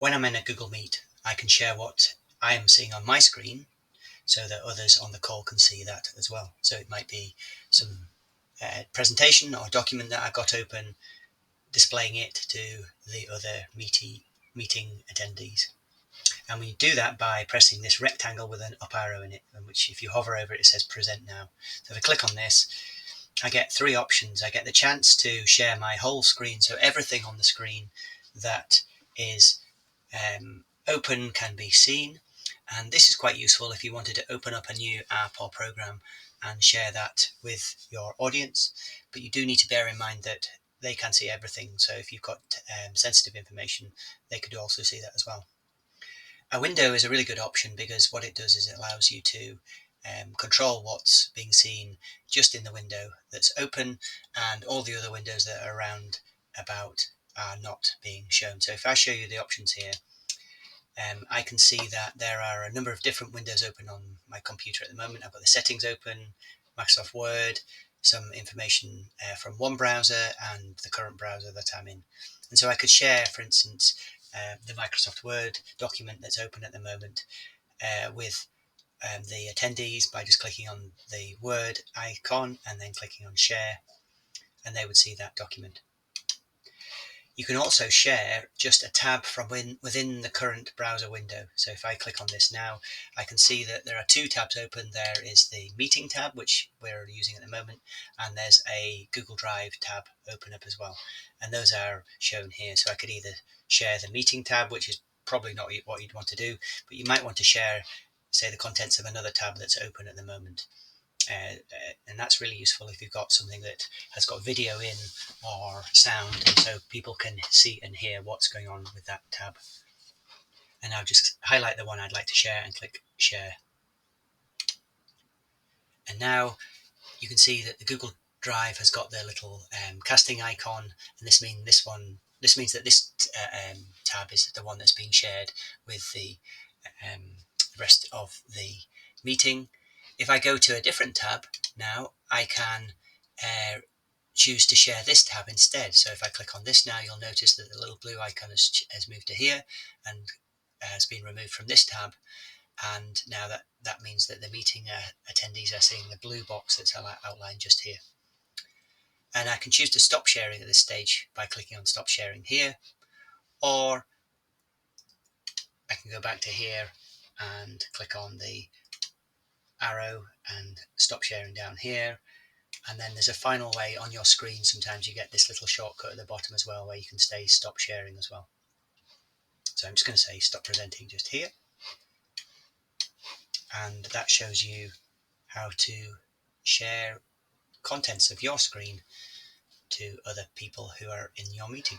when I'm in a Google Meet, I can share what I am seeing on my screen so that others on the call can see that as well. So it might be some presentation or document that I've got open, displaying it to the other meeting attendees. And we do that by pressing this rectangle with an up arrow in it, which if you hover over it, it says present now. So if I click on this, I get three options. I get the chance to share my whole screen, so everything on the screen that is open can be seen. And this is quite useful if you wanted to open up a new app or program and share that with your audience. But you do need to bear in mind that they can see everything. So if you've got sensitive information, they could also see that as well. A window is a really good option because what it does is it allows you to control what's being seen just in the window that's open, and all the other windows that are around about are not being shown. So if I show you the options here, I can see that there are a number of different windows open on my computer at the moment. I've got the settings open, Microsoft Word, some information from one browser and the current browser that I'm in. And so I could share, for instance, the Microsoft Word document that's open at the moment with the attendees by just clicking on the Word icon and then clicking on share, and they would see that document. You can also share just a tab from within the current browser window. So if I click on this now, I can see that there are two tabs open. There is the meeting tab, which we're using at the moment, and there's a Google Drive tab open up as well. And those are shown here. So I could either share the meeting tab, which is probably not what you'd want to do, but you might want to share, say, the contents of another tab that's open at the moment. And that's really useful if you've got something that has got video in or sound, and so people can see and hear what's going on with that tab. And I'll just highlight the one I'd like to share and click share. And now you can see that the Google Drive has got the little casting icon, and this means that this tab is the one that's being shared with the rest of the meeting. If I go to a different tab now, I can choose to share this tab instead. So if I click on this now, you'll notice that the little blue icon has moved to here and has been removed from this tab. And now that means that the meeting attendees are seeing the blue box that's outlined just here. And I can choose to stop sharing at this stage by clicking on stop sharing here, or I can go back to here and click on the arrow and stop sharing down here. And then there's a final way on your screen. Sometimes you get this little shortcut at the bottom as well where you can stay stop sharing as well. So I'm just going to say stop presenting just here, and that shows you how to share contents of your screen to other people who are in your meeting.